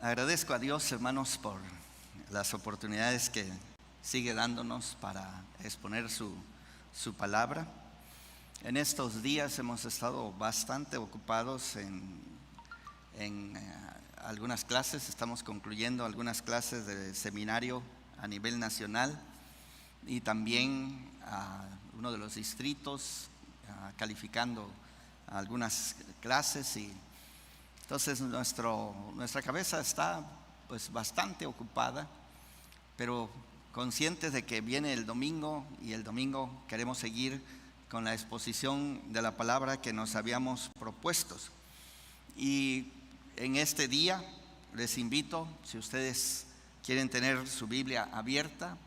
Agradezco a Dios, hermanos, por las oportunidades que sigue dándonos para exponer su palabra. En estos días hemos estado bastante ocupados en algunas clases. Estamos concluyendo algunas clases de seminario a nivel nacional y también a uno de los distritos calificando algunas clases, y entonces nuestra cabeza está pues bastante ocupada, pero conscientes de que viene el domingo, y el domingo queremos seguir con la exposición de la palabra que nos habíamos propuesto. Y en este día les invito, si ustedes quieren tener su Biblia abierta,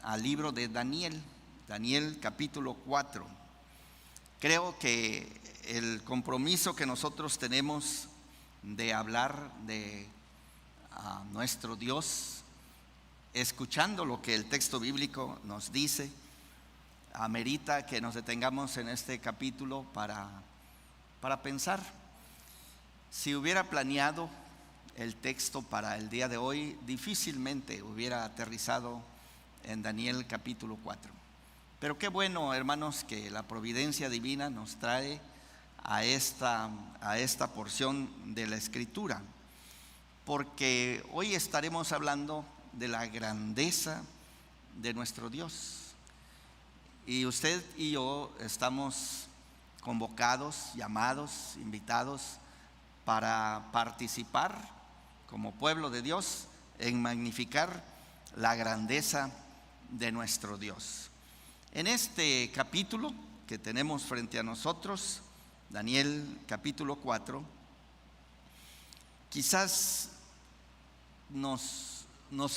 al libro de Daniel capítulo 4. Creo que el compromiso que nosotros tenemos de hablar de nuestro Dios, escuchando lo que el texto bíblico nos dice, amerita que nos detengamos en este capítulo para pensar. Si hubiera planeado el texto para el día de hoy, difícilmente hubiera aterrizado en Daniel capítulo 4. Pero qué bueno, hermanos, que la providencia divina nos trae a esta porción de la Escritura, porque hoy estaremos hablando de la grandeza de nuestro Dios. Y usted y yo estamos convocados, llamados, invitados para participar como pueblo de Dios en magnificar la grandeza de nuestro Dios. En este capítulo que tenemos frente a nosotros, Daniel capítulo 4, quizás nos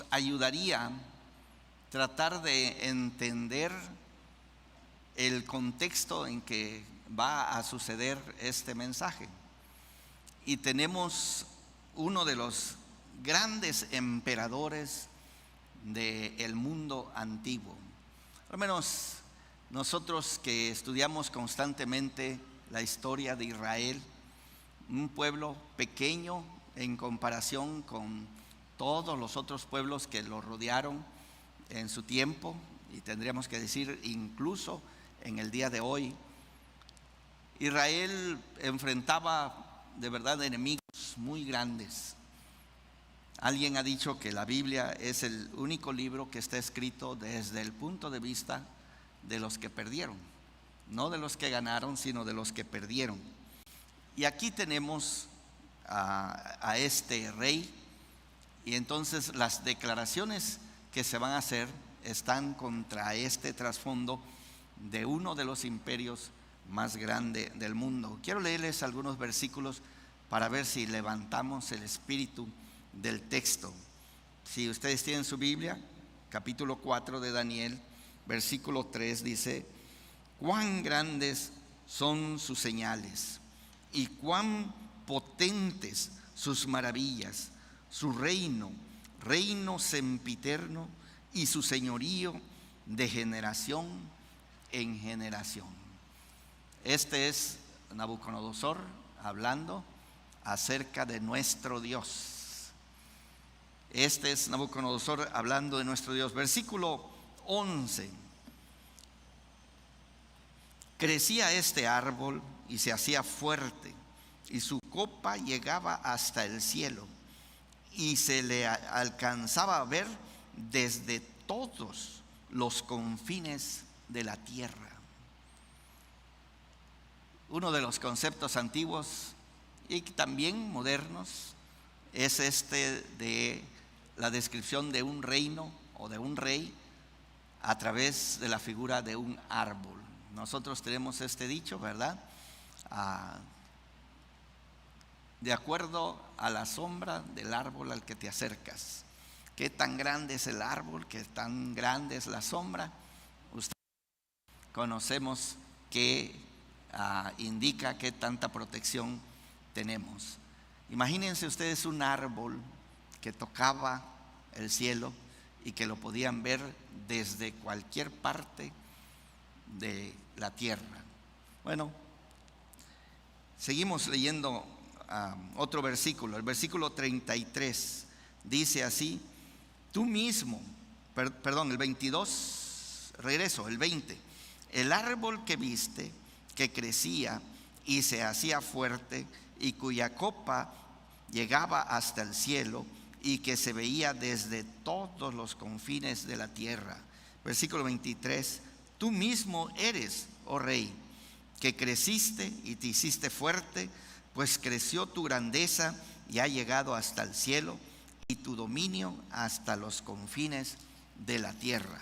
ayudaría tratar de entender el contexto en que va a suceder este mensaje. Y tenemos uno de los grandes emperadores del mundo antiguo. Al menos nosotros que estudiamos constantemente la historia de Israel, un pueblo pequeño en comparación con todos los otros pueblos que lo rodearon en su tiempo, y tendríamos que decir incluso en el día de hoy. Israel enfrentaba de verdad enemigos muy grandes. Alguien ha dicho que la Biblia es el único libro que está escrito desde el punto de vista de los que perdieron, no de los que ganaron, sino de los que perdieron. Y aquí tenemos a este rey, y entonces las declaraciones que se van a hacer están contra este trasfondo de uno de los imperios más grandes del mundo. Quiero leerles algunos versículos para ver si levantamos el espíritu del texto. Si ustedes tienen su Biblia, capítulo 4 de Daniel, versículo 3 dice: cuán grandes son sus señales y cuán potentes sus maravillas, su reino sempiterno, y su señorío de generación en generación. Este es Nabucodonosor hablando acerca de nuestro Dios. Este es Nabucodonosor hablando de nuestro Dios. Versículo 11. Crecía este árbol y se hacía fuerte, y su copa llegaba hasta el cielo, y se le alcanzaba a ver desde todos los confines de la tierra. Uno de los conceptos antiguos y también modernos es este de la descripción de un reino o de un rey a través de la figura de un árbol. Nosotros tenemos este dicho, ¿verdad? De acuerdo a la sombra del árbol al que te acercas. ¿Qué tan grande es el árbol? ¿Qué tan grande es la sombra? Ustedes conocemos que indica qué tanta protección tenemos. Imagínense ustedes un árbol que tocaba el cielo y que lo podían ver desde cualquier parte de la tierra. Bueno, seguimos leyendo otro versículo, el versículo 33, dice así: tú mismo, perdón, el 22, regreso, el 20, el árbol que viste, que crecía y se hacía fuerte, y cuya copa llegaba hasta el cielo, y que se veía desde todos los confines de la tierra. Versículo 23, tú mismo eres, oh rey, que creciste y te hiciste fuerte, pues creció tu grandeza y ha llegado hasta el cielo, y tu dominio hasta los confines de la tierra.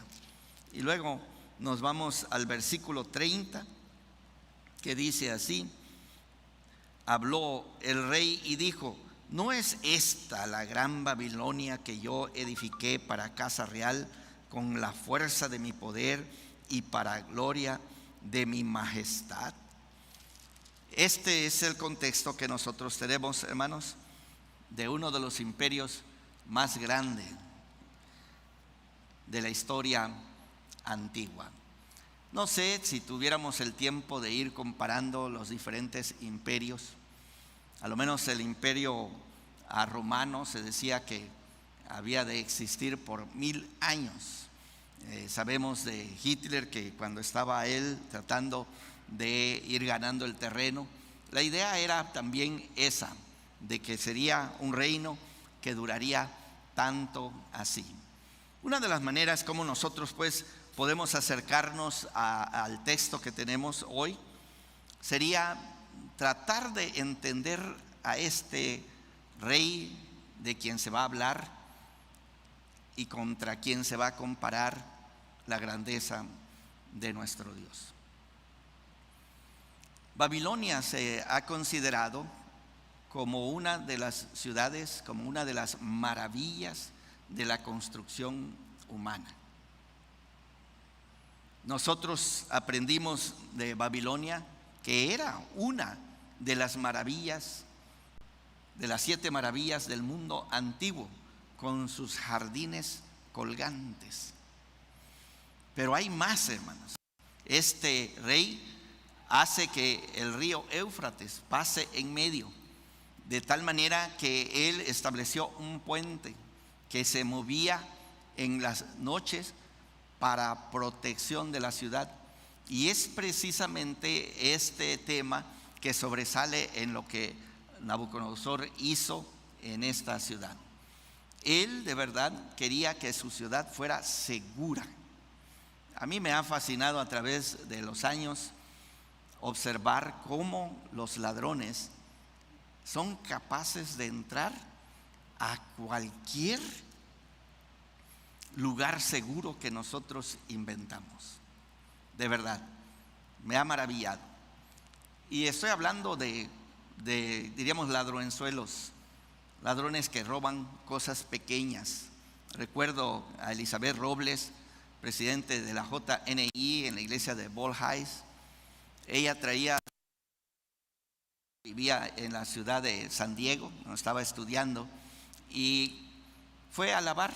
Y luego nos vamos al versículo 30, que dice así: habló el rey y dijo: ¿no es esta la gran Babilonia que yo edifiqué para casa real con la fuerza de mi poder y para gloria de mi majestad? Este es el contexto que nosotros tenemos, hermanos, de uno de los imperios más grandes de la historia antigua. No sé si tuviéramos el tiempo de ir comparando los diferentes imperios. A lo menos el imperio romano se decía que había de existir por 1000 años. Sabemos de Hitler que cuando estaba él tratando de ir ganando el terreno, la idea era también esa, de que sería un reino que duraría tanto así. Una de las maneras como nosotros pues podemos acercarnos al texto que tenemos hoy sería tratar de entender a este rey de quien se va a hablar y contra quien se va a comparar la grandeza de nuestro Dios. Babilonia se ha considerado como una de las ciudades, como una de las maravillas de la construcción humana. Nosotros aprendimos de Babilonia que era una de las maravillas, de las 7 maravillas del mundo antiguo, con sus jardines colgantes. Pero hay más, hermanos. Este rey hace que el río Éufrates pase en medio, de tal manera que él estableció un puente que se movía en las noches para protección de la ciudad. Y es precisamente este tema que sobresale en lo que Nabucodonosor hizo en esta ciudad. Él de verdad quería que su ciudad fuera segura. A mí me ha fascinado a través de los años observar cómo los ladrones son capaces de entrar a cualquier lugar seguro que nosotros inventamos. De verdad, me ha maravillado. Y estoy hablando de diríamos, ladronzuelos, ladrones que roban cosas pequeñas. Recuerdo a Elizabeth Robles, presidente de la JNI en la iglesia de Bolhais. Ella vivía en la ciudad de San Diego, donde estaba estudiando, y fue a lavar.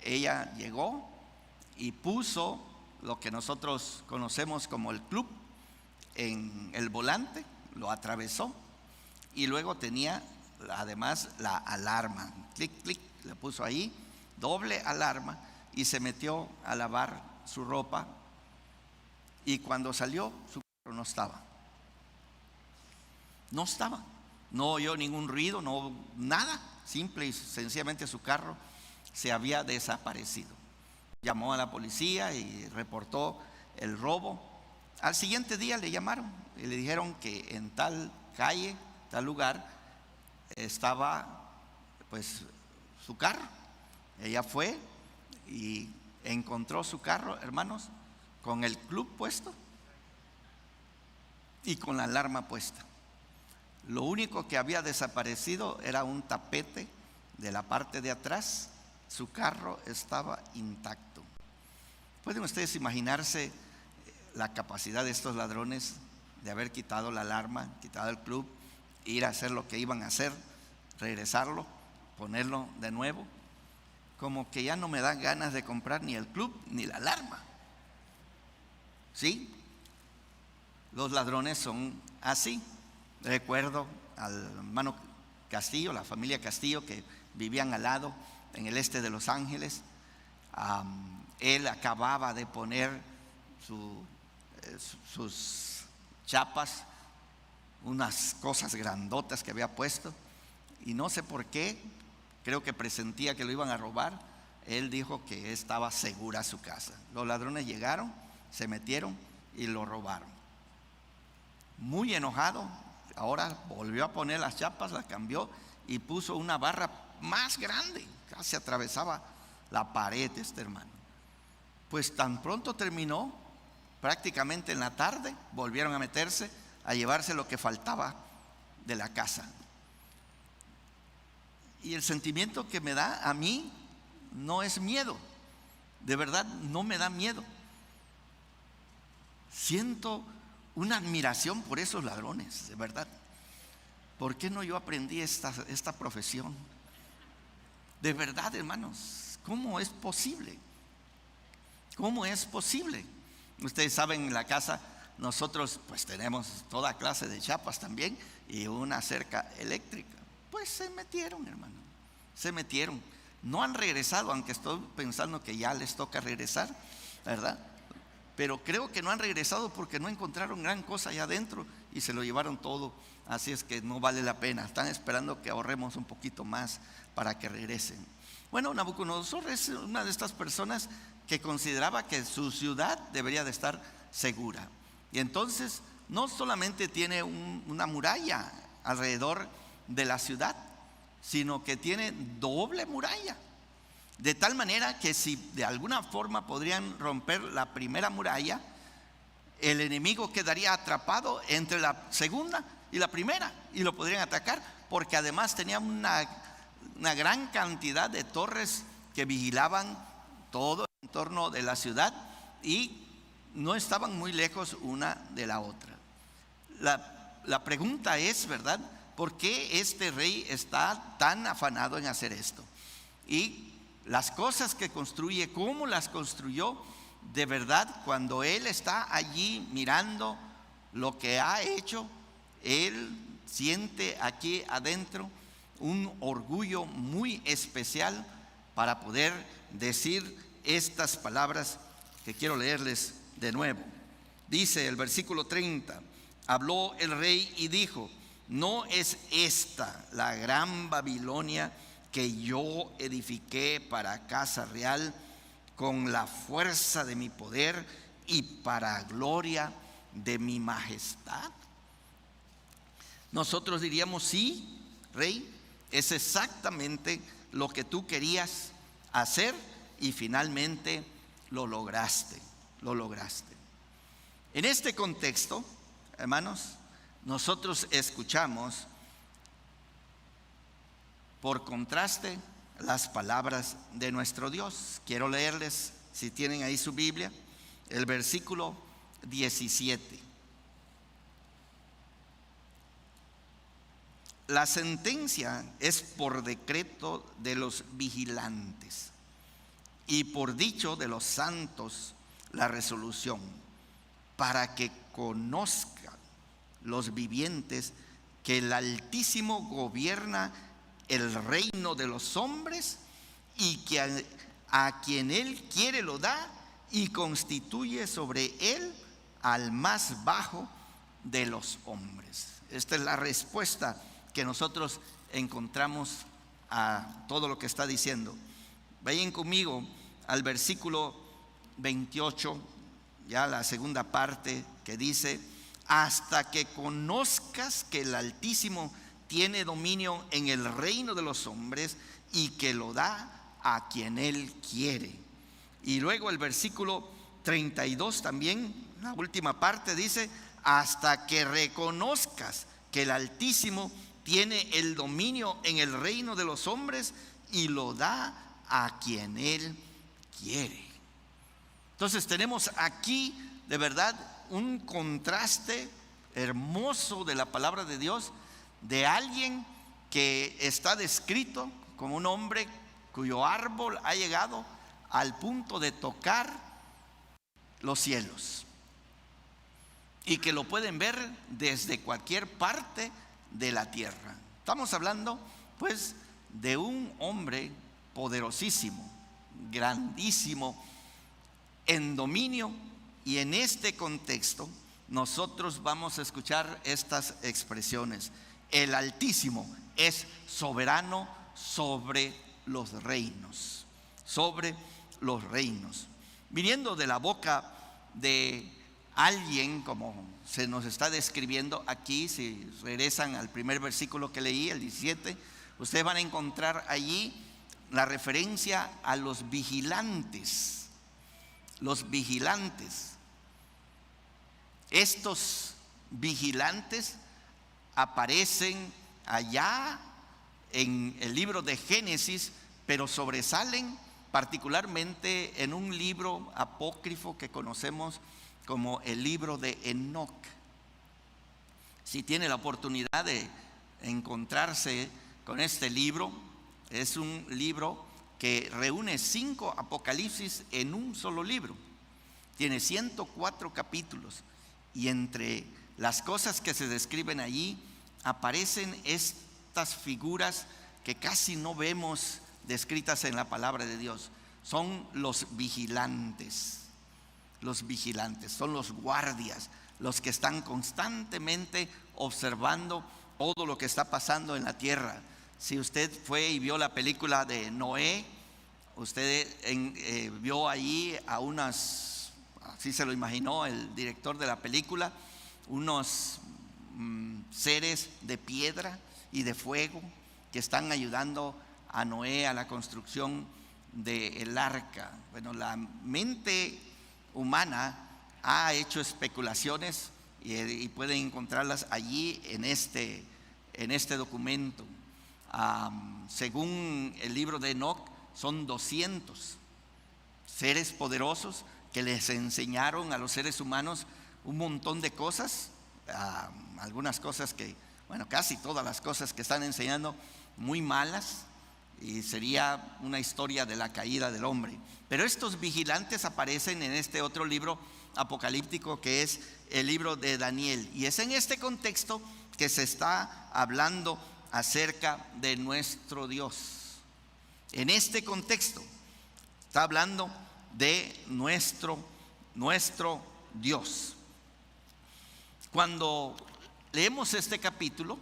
Ella llegó y puso lo que nosotros conocemos como el club en el volante, lo atravesó, y luego tenía además la alarma, clic, clic, le puso ahí, doble alarma, y se metió a lavar su ropa, y cuando salió su carro no estaba, no oyó ningún ruido, no nada, simple y sencillamente su carro se había desaparecido. Llamó a la policía y reportó el robo. Al siguiente día le llamaron y le dijeron que en tal calle, tal lugar, estaba pues su carro. Ella fue y encontró su carro, hermanos, con el club puesto y con la alarma puesta. Lo único que había desaparecido era un tapete de la parte de atrás. Su carro estaba intacto. ¿Pueden ustedes imaginarse la capacidad de estos ladrones de haber quitado la alarma, quitado el club, ir a hacer lo que iban a hacer, regresarlo, ponerlo de nuevo? Como que ya no me dan ganas de comprar ni el club ni la alarma. ¿Sí? Los ladrones son así. Recuerdo al hermano Castillo, la familia Castillo, que vivían al lado en el este de Los Ángeles. Él acababa de poner sus chapas, unas cosas grandotas que había puesto, y no sé por qué, creo que presentía que lo iban a robar. Él dijo que estaba segura su casa. Los ladrones llegaron, se metieron y lo robaron. Muy enojado, ahora volvió a poner las chapas, las cambió y puso una barra más grande, casi atravesaba la pared este hermano. Pues tan pronto terminó, prácticamente en la tarde, volvieron a meterse a llevarse lo que faltaba de la casa. Y el sentimiento que me da a mí no es miedo, de verdad no me da miedo. Siento una admiración por esos ladrones, de verdad. ¿Por qué no yo aprendí esta profesión? De verdad, hermanos, ¿cómo es posible? ¿Cómo es posible? Ustedes saben, en la casa nosotros pues tenemos toda clase de chapas también y una cerca eléctrica. Pues se metieron, hermano, se metieron. No han regresado, aunque estoy pensando que ya les toca regresar, ¿verdad? Pero creo que no han regresado porque no encontraron gran cosa allá adentro y se lo llevaron todo. Así es que no vale la pena. Están esperando que ahorremos un poquito más para que regresen. Bueno, Nabucodonosor es una de estas personas que consideraba que su ciudad debería de estar segura. Y entonces no solamente tiene una muralla alrededor de la ciudad, sino que tiene doble muralla. De tal manera que si de alguna forma podrían romper la primera muralla, el enemigo quedaría atrapado entre la segunda y la primera y lo podrían atacar, porque además tenía una gran cantidad de torres que vigilaban todo el entorno de la ciudad y no estaban muy lejos una de la otra. La pregunta es, ¿verdad?, ¿por qué este rey está tan afanado en hacer esto? Y las cosas que construye, ¿cómo las construyó? De verdad, cuando él está allí mirando lo que ha hecho, él siente aquí adentro un orgullo muy especial para poder decir estas palabras que quiero leerles de nuevo. Dice el versículo 30: habló el rey y dijo: ¿no es esta la gran Babilonia que yo edifiqué para casa real con la fuerza de mi poder y para gloria de mi majestad? Nosotros diríamos: sí, rey, es exactamente lo que tú querías hacer y finalmente lo lograste, lo lograste. En este contexto, hermanos, nosotros escuchamos, por contraste, las palabras de nuestro Dios. Quiero leerles, si tienen ahí su Biblia, el versículo 17. La sentencia es por decreto de los vigilantes y por dicho de los santos la resolución, para que conozcan los vivientes que el Altísimo gobierna el reino de los hombres y que a quien él quiere lo da y constituye sobre él al más bajo de los hombres. Esta es la respuesta que nosotros encontramos a todo lo que está diciendo. Vayan conmigo al versículo 28, ya la segunda parte, que dice: hasta que conozcas que el Altísimo tiene dominio en el reino de los hombres y que lo da a quien él quiere. Y luego el versículo 32 también, la última parte, dice: hasta que reconozcas que el Altísimo tiene el dominio en el reino de los hombres y lo da a quien él quiere. Entonces tenemos aquí de verdad un contraste hermoso de la palabra de Dios, de alguien que está descrito como un hombre cuyo árbol ha llegado al punto de tocar los cielos. y que lo pueden ver desde cualquier parte de la tierra. Estamos hablando pues de un hombre poderosísimo, grandísimo en dominio, y en este contexto nosotros vamos a escuchar estas expresiones. El Altísimo es soberano sobre los reinos, sobre los reinos. Viniendo de la boca de alguien, como se nos está describiendo aquí, si regresan al primer versículo que leí, el 17, ustedes van a encontrar allí la referencia a los vigilantes. Los vigilantes. Estos vigilantes aparecen allá en el libro de Génesis, pero sobresalen particularmente en un libro apócrifo que conocemos como el libro de Enoc. Si tiene la oportunidad de encontrarse con este libro, es un libro que reúne 5 apocalipsis en un solo libro. Tiene 104 capítulos, y entre las cosas que se describen allí aparecen estas figuras que casi no vemos descritas en la palabra de Dios. Son los vigilantes. Los vigilantes son los guardias, los que están constantemente observando todo lo que está pasando en la tierra. Si usted fue y vio la película de Noé, usted vio allí a unas, así se lo imaginó el director de la película, unos seres de piedra y de fuego que están ayudando a Noé a la construcción del arca. Bueno, la mente humana ha hecho especulaciones y pueden encontrarlas allí en este documento. Según el libro de Enoc, son 200 seres poderosos que les enseñaron a los seres humanos un montón de cosas, algunas cosas que, bueno, casi todas las cosas que están enseñando muy malas, y sería una historia de la caída del hombre. Pero estos vigilantes aparecen en este otro libro apocalíptico que es el libro de Daniel, y es en este contexto que se está hablando acerca de nuestro Dios. En este contexto está hablando de nuestro Dios. Cuando leemos este capítulo,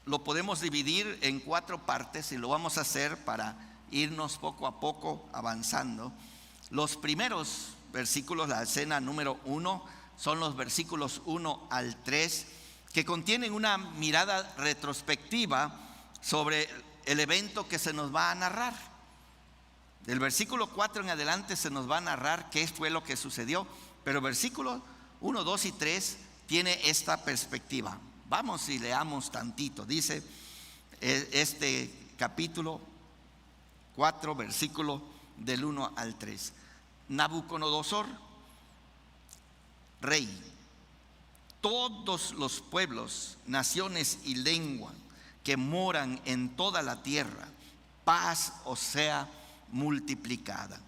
lo podemos dividir en 4 partes, y lo vamos a hacer para irnos poco a poco avanzando. Los primeros versículos, la escena número 1, son los versículos 1 al 3, que contienen una mirada retrospectiva sobre el evento que se nos va a narrar. Del versículo 4 en adelante se nos va a narrar qué fue lo que sucedió, pero versículos 1, 2 y 3 tiene esta perspectiva. Vamos y leamos tantito. Dice este capítulo 4, versículo del 1 al 3. Nabucodonosor, rey, todos los pueblos, naciones y lenguas que moran en toda la tierra, paz os sea multiplicada.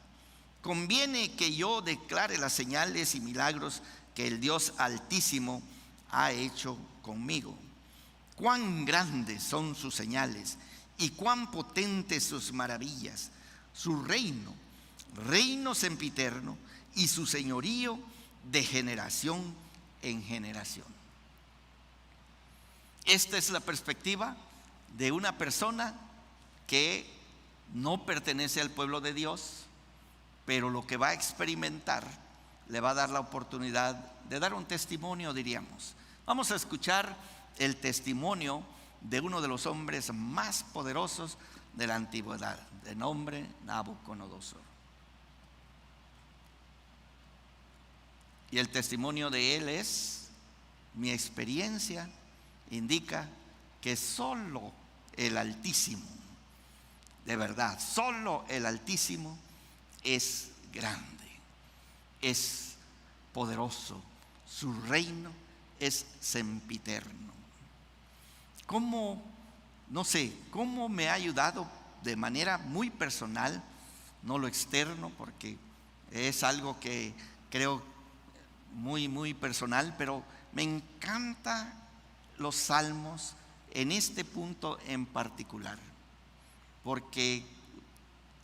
Conviene que yo declare las señales y milagros que el Dios Altísimo ha hecho conmigo. Cuán grandes son sus señales y cuán potentes sus maravillas. Su reino sempiterno, y su señorío de generación en generación. Esta es la perspectiva de una persona que no pertenece al pueblo de Dios, pero lo que va a experimentar le va a dar la oportunidad de dar un testimonio, diríamos. Vamos a escuchar el testimonio de uno de los hombres más poderosos de la antigüedad, de nombre Nabucodonosor. Y el testimonio de él es: mi experiencia indica que solo el Altísimo, de verdad, solo el Altísimo es grande, es poderoso, su reino es sempiterno. ¿Cómo? No sé, cómo me ha ayudado de manera muy personal, no lo externo, porque es algo que creo muy personal, pero me encanta los salmos en este punto en particular, porque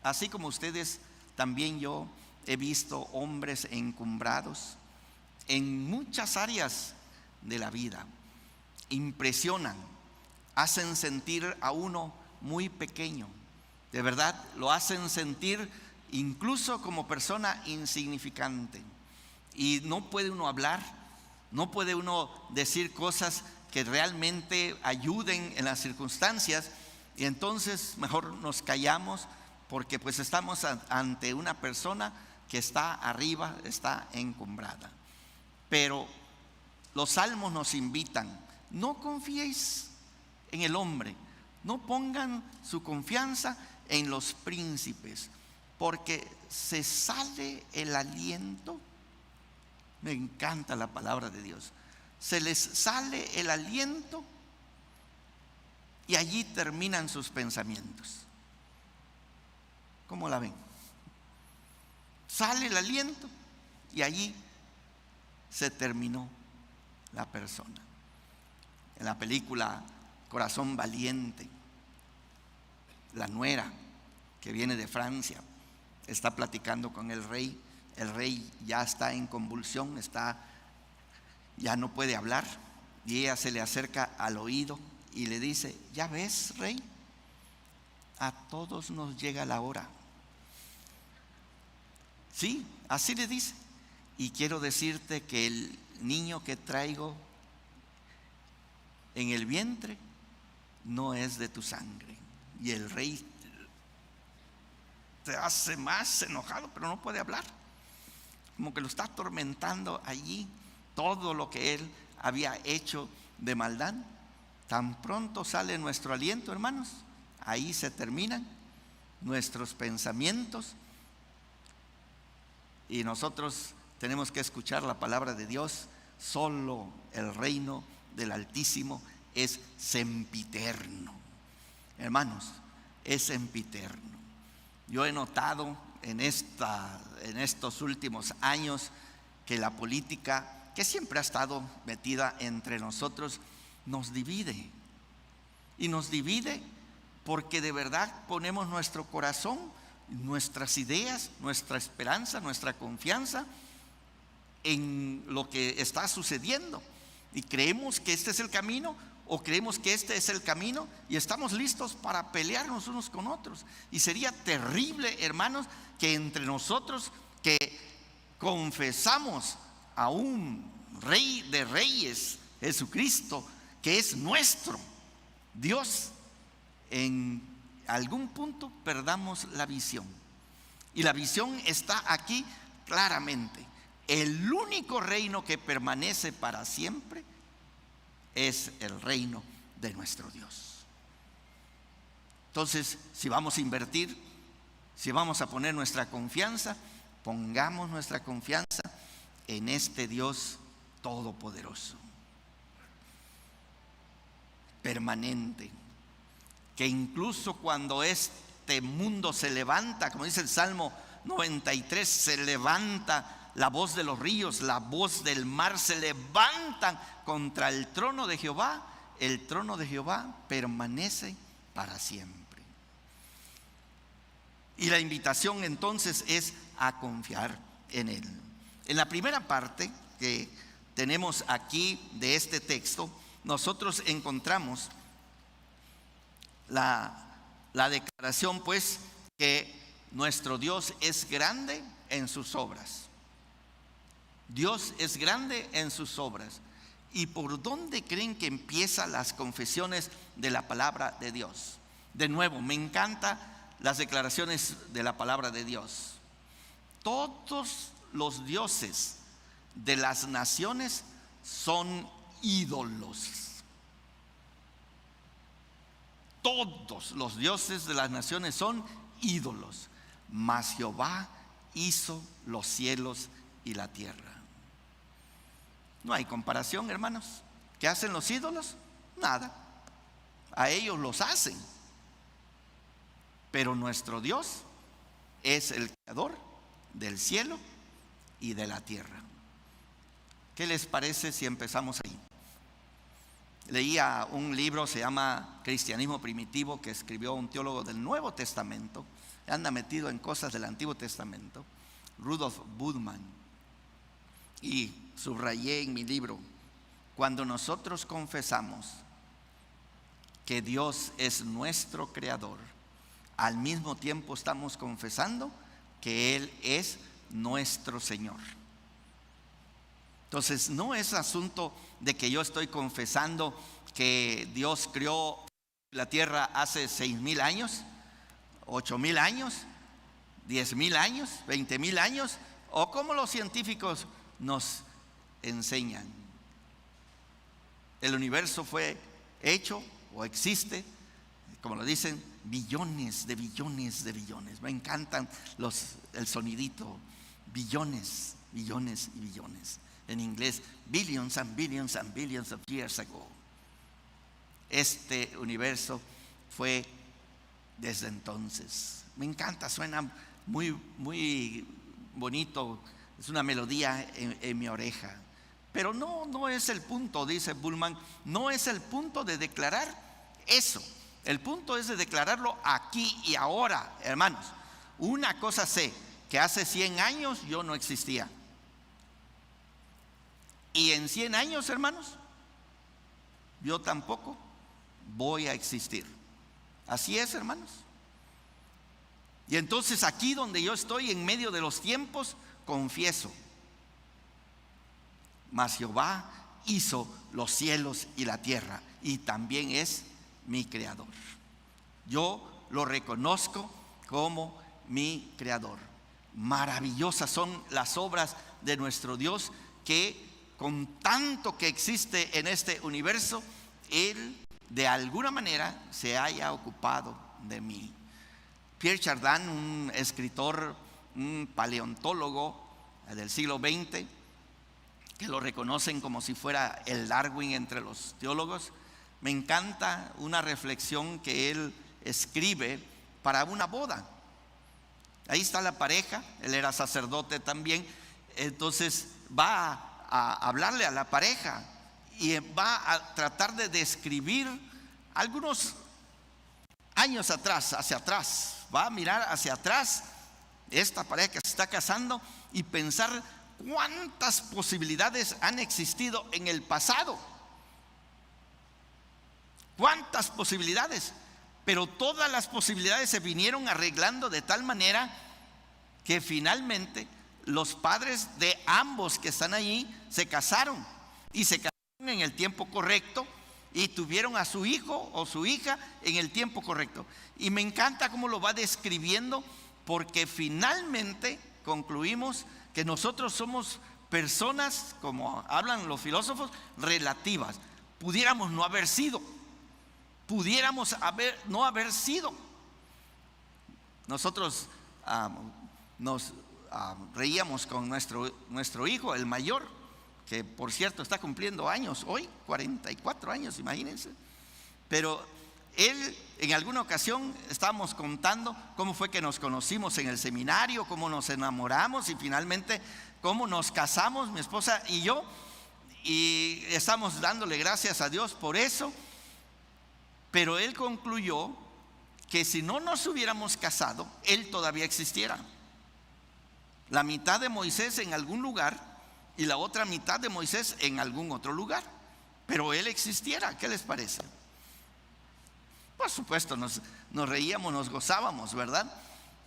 así como ustedes, también yo he visto hombres encumbrados en muchas áreas de la vida. Impresionan, hacen sentir a uno muy pequeño, de verdad lo hacen sentir incluso como persona insignificante, y no puede uno hablar, no puede uno decir cosas que realmente ayuden en las circunstancias, y entonces mejor nos callamos, porque pues estamos ante una persona que está arriba, está encumbrada. Pero los salmos nos invitan: no confiéis en el hombre, no pongan su confianza en los príncipes, porque se sale el aliento. Me encanta la palabra de Dios. Se les sale el aliento y allí terminan sus pensamientos. ¿Cómo la ven? Sale el aliento y allí se terminó la persona. En la película Corazón Valiente, la nuera que viene de Francia está platicando con el rey. El rey ya está en convulsión, ya no puede hablar, y ella se le acerca al oído y le dice: ya ves, rey, a todos nos llega la hora. Sí, así le dice. Y quiero decirte que el niño que traigo en el vientre no es de tu sangre. Y el rey se hace más enojado, pero no puede hablar, como que lo está atormentando allí todo lo que él había hecho de maldad. Tan pronto sale nuestro aliento, hermanos, ahí se terminan nuestros pensamientos, y nosotros tenemos que escuchar la palabra de Dios. Solo el reino del Altísimo es sempiterno. Hermanos, es sempiterno. Yo he notado en estos últimos años que la política, que siempre ha estado metida entre nosotros, nos divide. Y nos divide porque de verdad ponemos nuestro corazón, nuestras ideas, nuestra esperanza, nuestra confianza en lo que está sucediendo, y creemos que este es el camino, o creemos que este es el camino, y estamos listos para pelearnos unos con otros. Y sería terrible, hermanos, que entre nosotros, que confesamos a un Rey de Reyes, Jesucristo, que es nuestro Dios, en algún punto perdamos la visión. Y la visión está aquí claramente. El único reino que permanece para siempre es el reino de nuestro Dios. Entonces, si vamos a invertir, si vamos a poner nuestra confianza, pongamos nuestra confianza en este Dios todopoderoso, permanente, que incluso cuando este mundo se levanta, como dice el Salmo 93, se levanta la voz de los ríos, la voz del mar, se levantan contra el trono de Jehová. El trono de Jehová permanece para siempre. Y la invitación entonces es a confiar en Él. En la primera parte que tenemos aquí de este texto, nosotros encontramos la declaración, pues, que nuestro Dios es grande en sus obras. Dios es grande en sus obras. ¿Y por dónde creen que empiezan las confesiones de la palabra de Dios? De nuevo, me encantan las declaraciones de la palabra de Dios. Todos los dioses de las naciones son ídolos. Todos los dioses de las naciones son ídolos, mas Jehová hizo los cielos y la tierra. No hay comparación, hermanos. ¿Qué hacen los ídolos? Nada. A ellos los hacen. Pero nuestro Dios es el creador del cielo y de la tierra. ¿Qué les parece si empezamos ahí? Leía un libro, se llama Cristianismo Primitivo, que escribió un teólogo del Nuevo Testamento, anda metido en cosas del Antiguo Testamento, Rudolf Bultmann, y subrayé en mi libro: cuando nosotros confesamos que Dios es nuestro creador, al mismo tiempo estamos confesando que Él es nuestro Señor. Entonces no es asunto de que yo estoy confesando que Dios creó la tierra hace 6,000 años, 8,000 años, 10,000 años, 20,000 años, o como los científicos nos enseñan. El universo fue hecho o existe, como lo dicen, billones de billones de billones. Me encantan el sonidito, billones, billones y billones. En inglés, billions and billions and billions of years ago. Este universo fue desde entonces. Me encanta, suena muy, muy bonito. Es una melodía en mi oreja. Pero no es el punto, dice Bultmann, no es el punto de declarar eso. El punto es de declararlo aquí y ahora, hermanos. Una cosa sé, que hace 100 años yo no existía. Y en 100 años, hermanos, yo tampoco voy a existir. Así es, hermanos. Y entonces aquí donde yo estoy en medio de los tiempos, confieso: mas Jehová hizo los cielos y la tierra, y también es mi creador. Yo lo reconozco como mi creador. Maravillosas son las obras de nuestro Dios, que con tanto que existe en este universo, Él de alguna manera se haya ocupado de mí. Pierre Chardin, un escritor, un paleontólogo del siglo XX, que lo reconocen como si fuera el Darwin entre los teólogos, me encanta una reflexión que él escribe para una boda. Ahí está la pareja, él era sacerdote también, entonces va a hablarle a la pareja y va a tratar de describir algunos años atrás, hacia atrás. Va a mirar hacia atrás esta pareja que se está casando y pensar cuántas posibilidades han existido en el pasado. ¿Cuántas posibilidades? Pero todas las posibilidades se vinieron arreglando de tal manera que finalmente los padres de ambos que están allí se casaron, y se casaron en el tiempo correcto y tuvieron a su hijo o su hija en el tiempo correcto. Y me encanta cómo lo va describiendo, porque finalmente concluimos que nosotros somos personas, como hablan los filósofos, relativas. Pudiéramos no haber sido, pudiéramos no haber sido. Nosotros nos reíamos con nuestro hijo, el mayor, que por cierto está cumpliendo años hoy, 44 años, imagínense. Pero él, en alguna ocasión estábamos contando cómo fue que nos conocimos en el seminario, cómo nos enamoramos y finalmente cómo nos casamos, mi esposa y yo, y estamos dándole gracias a Dios por eso. Pero él concluyó que si no nos hubiéramos casado, él todavía existiera. La mitad de Moisés en algún lugar y la otra mitad de Moisés en algún otro lugar, pero él existiera. ¿Qué les parece? Por supuesto, nos reíamos, nos gozábamos, ¿verdad?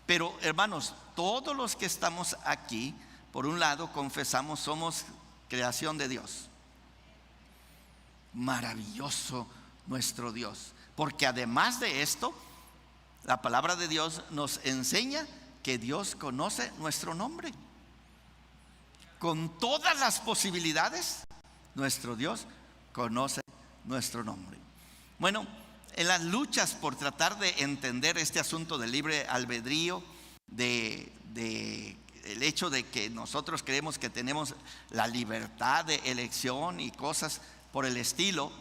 Pero hermanos, todos los que estamos aquí, por un lado, confesamos somos creación de Dios. Maravilloso nuestro Dios, porque además de esto, la palabra de Dios nos enseña que Dios conoce nuestro nombre. Con todas las posibilidades, nuestro Dios conoce nuestro nombre. Bueno, en las luchas por tratar de entender este asunto del libre albedrío, el hecho de que nosotros creemos que tenemos la libertad de elección y cosas por el estilo,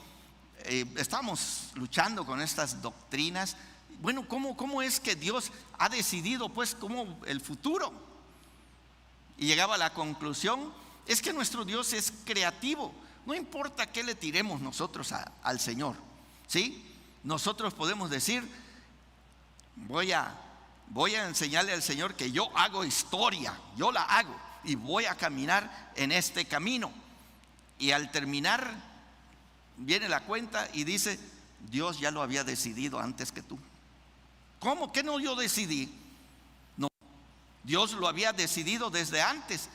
estamos luchando con estas doctrinas. Bueno, ¿cómo es que Dios ha decidido pues como el futuro? Y llegaba a la conclusión es que nuestro Dios es creativo. No importa qué le tiremos nosotros al Señor, ¿sí? Nosotros podemos decir, voy a enseñarle al Señor que yo hago historia, yo la hago y voy a caminar en este camino. Y al terminar, viene la cuenta y dice, Dios ya lo había decidido antes que tú. ¿Cómo que no yo decidí? No, Dios lo había decidido desde antes.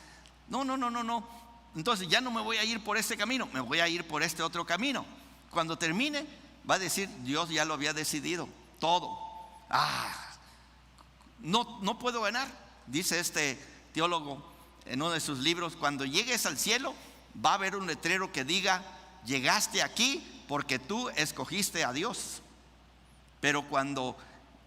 No. Entonces ya no me voy a ir por este camino, me voy a ir por este otro camino. Cuando termine, va a decir, Dios ya lo había decidido, todo. No puedo ganar. Dice este teólogo en uno de sus libros, cuando llegues al cielo, va a haber un letrero que diga, llegaste aquí porque tú escogiste a Dios. Pero cuando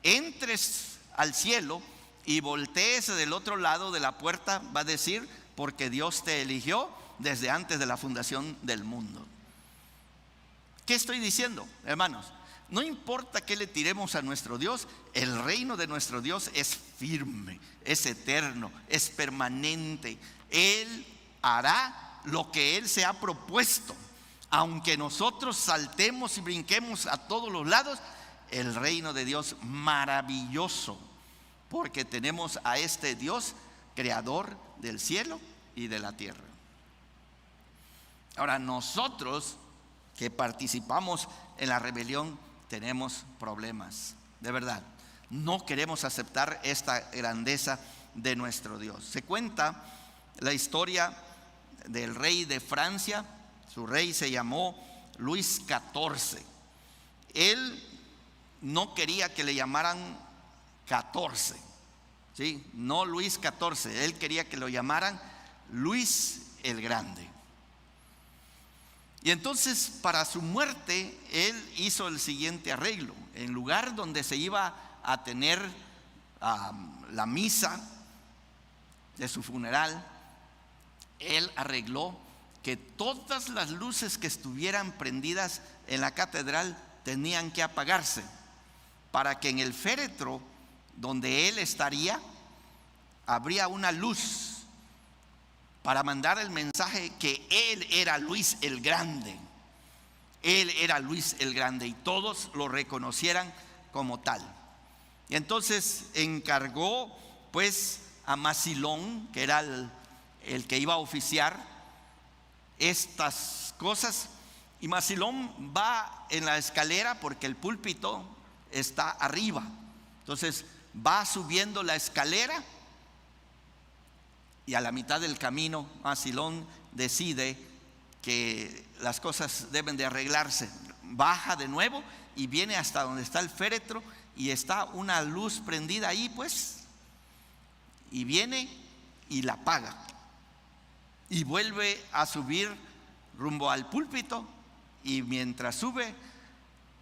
entres al cielo y voltees del otro lado de la puerta, va a decir, porque Dios te eligió desde antes de la fundación del mundo. ¿Qué estoy diciendo, hermanos? No importa qué le tiremos a nuestro Dios, el reino de nuestro Dios es firme, es eterno, es permanente. Él hará lo que Él se ha propuesto. Aunque nosotros saltemos y brinquemos a todos los lados, el reino de Dios maravilloso, porque tenemos a este Dios creador del cielo y de la tierra. Ahora, nosotros que participamos en la rebelión tenemos problemas, de verdad. No queremos aceptar esta grandeza de nuestro Dios. Se cuenta la historia del rey de Francia. Su rey se llamó Luis XIV. Él no quería que le llamaran 14, ¿sí? No Luis XIV, él quería que lo llamaran Luis el Grande. Y entonces, para su muerte, él hizo el siguiente arreglo. En lugar donde se iba a tener la misa de su funeral, él arregló que todas las luces que estuvieran prendidas en la catedral tenían que apagarse, para que en el féretro donde él estaría habría una luz para mandar el mensaje que él era Luis el Grande. Él era Luis el Grande y todos lo reconocieran como tal. Y entonces encargó pues a Masilón, que era el que iba a oficiar estas cosas. Y Masilón va en la escalera porque el púlpito está arriba. Entonces va subiendo la escalera y a la mitad del camino Masilón decide que las cosas deben de arreglarse. Baja de nuevo y viene hasta donde está el féretro y está una luz prendida ahí pues. Y viene y la apaga. Y vuelve a subir rumbo al púlpito y mientras sube,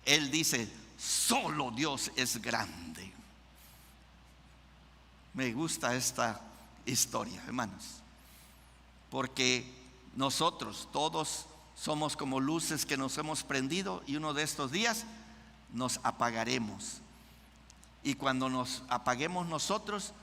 él dice, solo Dios es grande. Me gusta esta historia, hermanos, porque nosotros todos somos como luces que nos hemos prendido y uno de estos días nos apagaremos. Y cuando nos apaguemos nosotros,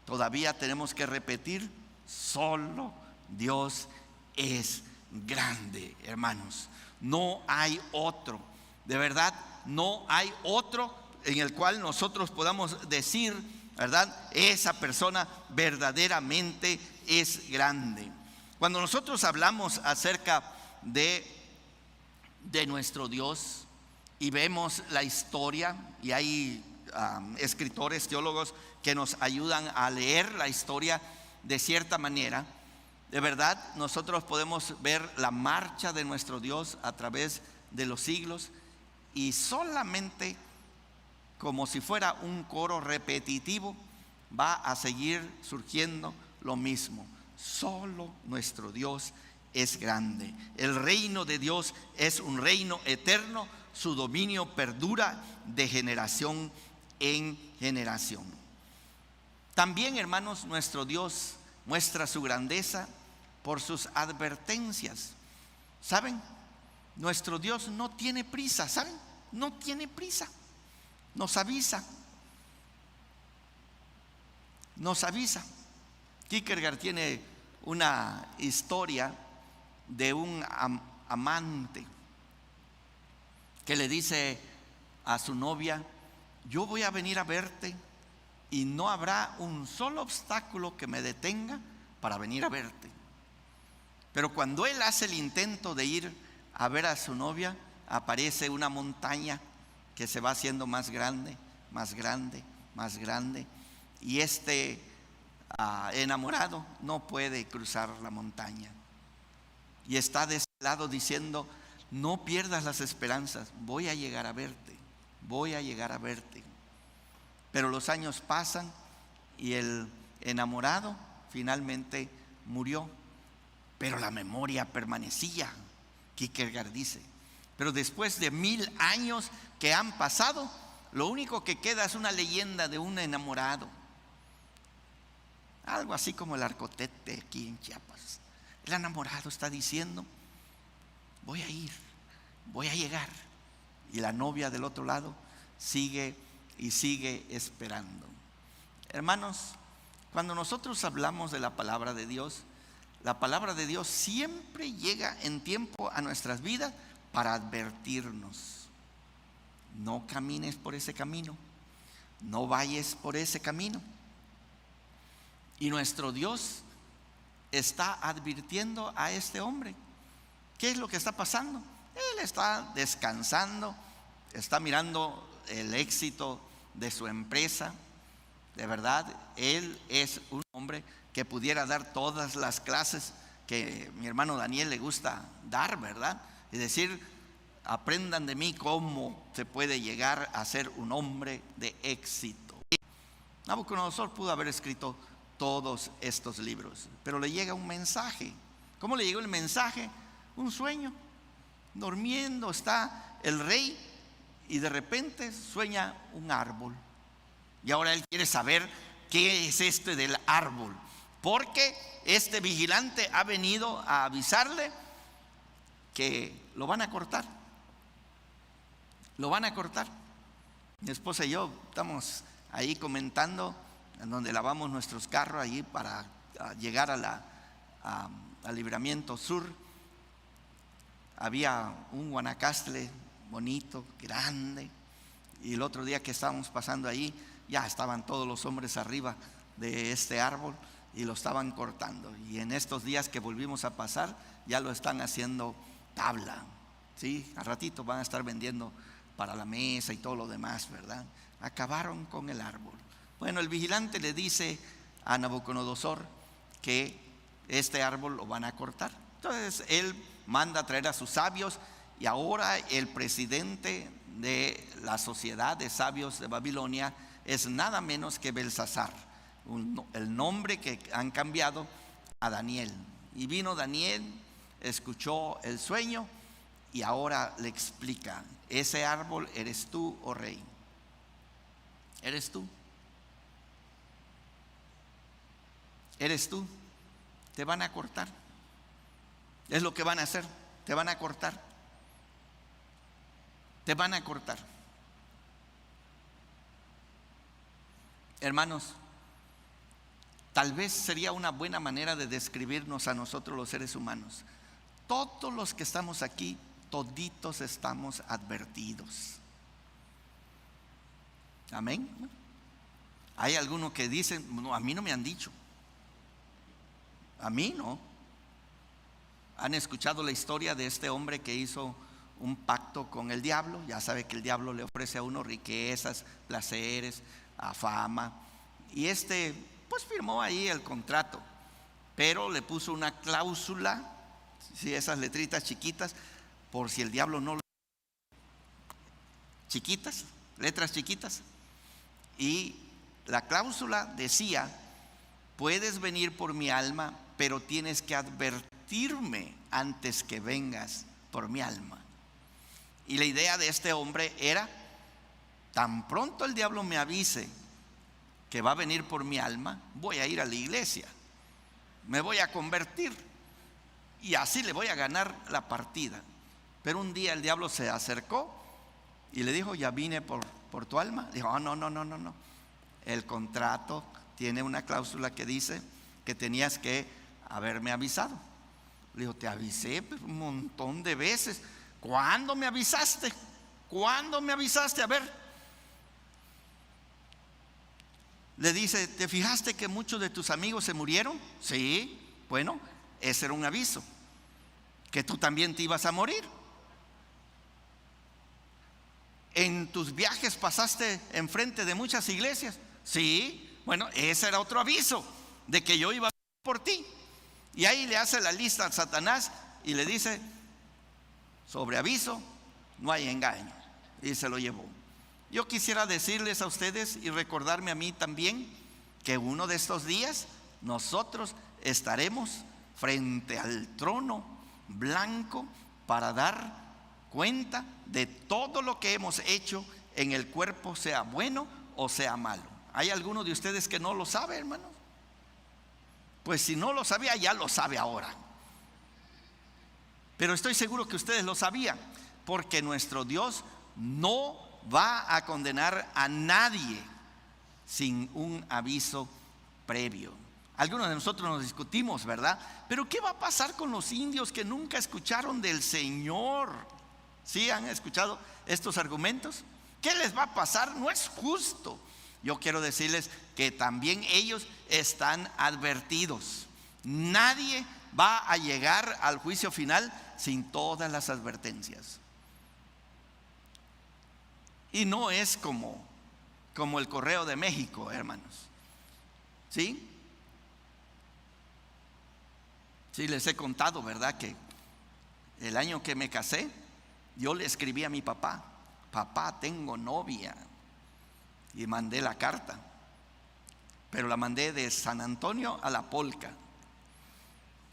todavía tenemos que repetir, solo Dios es grande, hermanos. No hay otro, de verdad, no hay otro en el cual nosotros podamos decir, ¿verdad? Esa persona verdaderamente es grande. Cuando nosotros hablamos acerca de nuestro Dios y vemos la historia, y hay escritores, teólogos que nos ayudan a leer la historia de cierta manera, de verdad nosotros podemos ver la marcha de nuestro Dios a través de los siglos y solamente como si fuera un coro repetitivo va a seguir surgiendo lo mismo. Solo nuestro Dios es grande. El reino de Dios es un reino eterno, su dominio perdura de generación en generación. También, hermanos, nuestro Dios muestra su grandeza por sus advertencias. ¿Saben? Nuestro Dios no tiene prisa, ¿saben? No tiene prisa. Nos avisa. Nos avisa. Kierkegaard tiene una historia de un amante que le dice a su novia: yo voy a venir a verte y no habrá un solo obstáculo que me detenga para venir a verte. Pero cuando él hace el intento de ir a ver a su novia, aparece una montaña que se va haciendo más grande, más grande, más grande, y enamorado no puede cruzar la montaña y está de ese lado diciendo: no pierdas las esperanzas, voy a llegar a verte, voy a llegar a verte. Pero los años pasan y el enamorado finalmente murió, pero la memoria permanecía. Kierkegaard dice: pero después de 1000 años que han pasado, lo único que queda es una leyenda de un enamorado. Algo así como el Arcotete aquí en Chiapas. El enamorado está diciendo: voy a ir, voy a llegar. Y la novia del otro lado sigue y sigue esperando. Hermanos, cuando nosotros hablamos de la palabra de Dios, la palabra de Dios siempre llega en tiempo a nuestras vidas para advertirnos: no camines por ese camino, no vayas por ese camino. Y nuestro Dios está advirtiendo a este hombre. ¿Qué es lo que está pasando? Él está descansando, está mirando el éxito de su empresa. De verdad, él es un hombre que pudiera dar todas las clases que mi hermano Daniel le gusta dar, ¿verdad? Es decir, aprendan de mí cómo se puede llegar a ser un hombre de éxito. Nabucodonosor pudo haber escrito todos estos libros, pero le llega un mensaje. ¿Cómo le llegó el mensaje? Un sueño. Durmiendo está el rey y de repente sueña un árbol. Y ahora él quiere saber qué es este del árbol, porque este vigilante ha venido a avisarle que lo van a cortar. Lo van a cortar. Mi esposa y yo estamos ahí comentando en donde lavamos nuestros carros allí para llegar al Libramiento Sur. Había un guanacaste bonito, grande, y el otro día que estábamos pasando ahí, ya estaban todos los hombres arriba de este árbol y lo estaban cortando. Y en estos días que volvimos a pasar, ya lo están haciendo tabla, ¿sí? Al ratito van a estar vendiendo para la mesa y todo lo demás, ¿verdad? Acabaron con el árbol. Bueno, el vigilante le dice a Nabucodonosor que este árbol lo van a cortar. Entonces él manda a traer a sus sabios, y ahora el presidente de la sociedad de sabios de Babilonia es nada menos que Belsasar, el nombre que han cambiado a Daniel. Y vino Daniel, escuchó el sueño y ahora le explica: ese árbol eres tú, oh rey, eres tú. Eres tú, te van a cortar. Es lo que van a hacer, te van a cortar. Te van a cortar. Hermanos, tal vez sería una buena manera de describirnos a nosotros los seres humanos. Todos los que estamos aquí, toditos estamos advertidos. Amén. Hay algunos que dicen: no, a mí no me han dicho. A mí no. ¿Han escuchado la historia de este hombre que hizo un pacto con el diablo? Ya sabe que el diablo le ofrece a uno riquezas, placeres, a fama. Y pues firmó ahí el contrato, pero le puso una cláusula, ¿sí? Esas letritas chiquitas, por si el diablo no lo... Chiquitas, letras chiquitas. Y la cláusula decía: puedes venir por mi alma, pero tienes que advertirme antes que vengas por mi alma. Y la idea de este hombre era: tan pronto el diablo me avise que va a venir por mi alma, voy a ir a la iglesia, me voy a convertir y así le voy a ganar la partida. Pero un día el diablo se acercó y le dijo: ya vine por tu alma. Dijo: oh, no. El contrato tiene una cláusula que dice que tenías que haberme avisado. Le digo, te avisé un montón de veces. ¿Cuándo me avisaste? ¿Cuándo me avisaste? A ver. Le dice, ¿te fijaste que muchos de tus amigos se murieron? Sí, bueno, ese era un aviso, que tú también te ibas a morir. ¿En tus viajes pasaste enfrente de muchas iglesias? Sí, bueno, ese era otro aviso de que yo iba a ir por ti. Y ahí le hace la lista a Satanás y le dice, sobre aviso no hay engaño. Y se lo llevó. Yo quisiera decirles a ustedes y recordarme a mí también que uno de estos días nosotros estaremos frente al trono blanco para dar cuenta de todo lo que hemos hecho en el cuerpo, sea bueno o sea malo. ¿Hay alguno de ustedes que no lo sabe, hermanos? Pues si no lo sabía, ya lo sabe ahora. Pero estoy seguro que ustedes lo sabían, porque nuestro Dios no va a condenar a nadie sin un aviso previo. Algunos de nosotros nos discutimos, ¿verdad? Pero ¿qué va a pasar con los indios que nunca escucharon del Señor? ¿Sí han escuchado estos argumentos? ¿Qué les va a pasar? No es justo. Yo quiero decirles que también ellos están advertidos. Nadie va a llegar al juicio final sin todas las advertencias. Y no es como el Correo de México, hermanos. ¿Sí? Sí, les he contado, ¿verdad? Que el año que me casé, yo le escribí a mi papá, papá, tengo novia. Y mandé la carta. Pero la mandé de San Antonio a La Polca.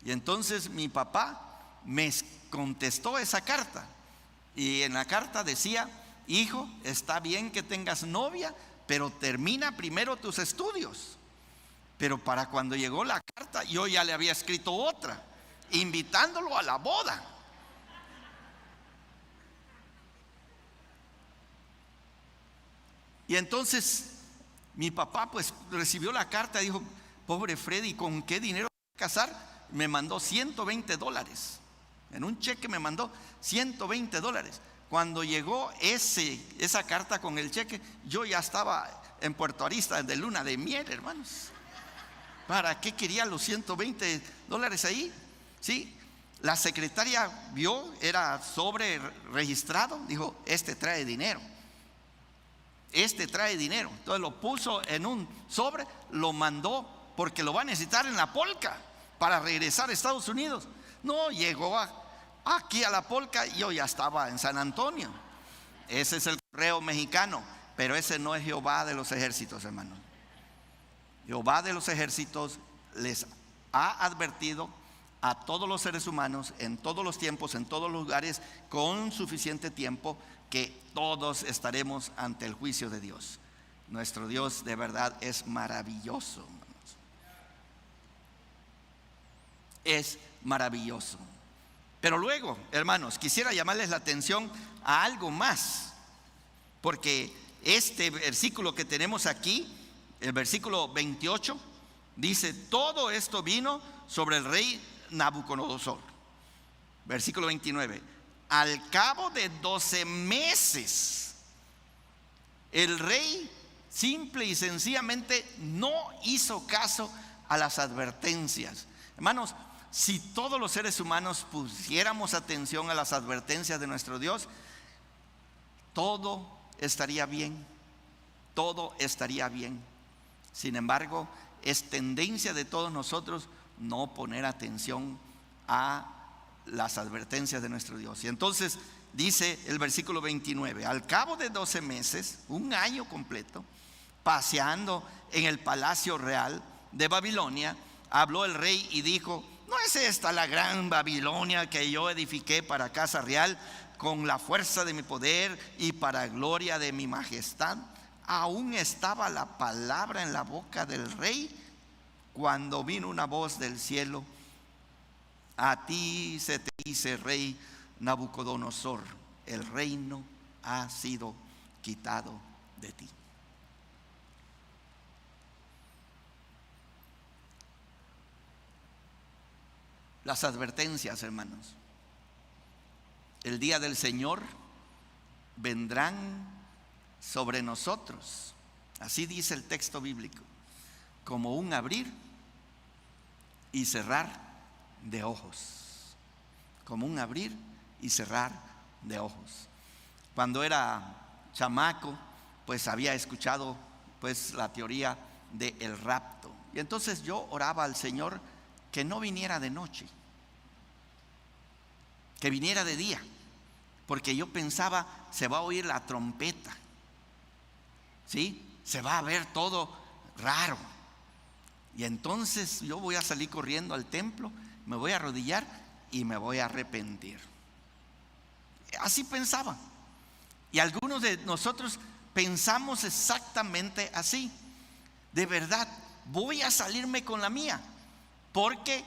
Y entonces mi papá me contestó esa carta. Y en la carta decía, hijo, está bien que tengas novia, pero termina primero tus estudios. Pero para cuando llegó la carta, yo ya le había escrito otra, invitándolo a la boda. Y entonces mi papá pues recibió la carta y dijo, pobre Freddy, ¿con qué dinero va a casar? Me mandó $120. En un cheque me mandó $120. Cuando llegó esa carta con el cheque, yo ya estaba en Puerto Arista de luna de miel, hermanos. ¿Para qué quería los $120 ahí? Sí, la secretaria vio, era sobre registrado, dijo, este trae dinero. Este trae dinero. Entonces lo puso en un sobre, lo mandó porque lo va a necesitar en La Polca para regresar a Estados Unidos. No, llegó aquí a La Polca y yo ya estaba en San Antonio. Ese es el correo mexicano, pero ese no es Jehová de los ejércitos, hermano. Jehová de los ejércitos les ha advertido a todos los seres humanos en todos los tiempos, en todos los lugares, con suficiente tiempo, que todos estaremos ante el juicio de Dios. Nuestro Dios de verdad es maravilloso, hermanos. Es maravilloso. Pero luego, hermanos, quisiera llamarles la atención a algo más, porque este versículo que tenemos aquí, el versículo 28, dice, todo esto vino sobre el rey Nabucodonosor. Versículo 29, al cabo de 12 meses, el rey simple y sencillamente no hizo caso a las advertencias. Hermanos, si todos los seres humanos pusiéramos atención a las advertencias de nuestro Dios, todo estaría bien, todo estaría bien. Sin embargo, es tendencia de todos nosotros no poner atención a las advertencias de nuestro Dios. Y entonces dice el versículo 29, al cabo de 12 meses, un año completo, paseando en el palacio real de Babilonia, habló el rey y dijo, ¿no es esta la gran Babilonia que yo edifiqué para casa real con la fuerza de mi poder y para gloria de mi majestad? Aún estaba la palabra en la boca del rey cuando vino una voz del cielo, a ti se te dice, rey Nabucodonosor, el reino ha sido quitado de ti. las advertencias, hermanos. El día del Señor vendrán sobre nosotros, así dice el texto bíblico, como un abrir y cerrar de ojos. Como un abrir y cerrar de ojos. Cuando era chamaco, pues había escuchado pues la teoría del rapto. Y entonces yo oraba al Señor que no viniera de noche, que viniera de día, porque yo pensaba, se va a oír la trompeta, ¿sí? Se va a ver todo raro. Y entonces yo voy a salir corriendo al templo, me voy a arrodillar y me voy a arrepentir. Así pensaba. Y algunos de nosotros pensamos exactamente así. De verdad, voy a salirme con la mía, porque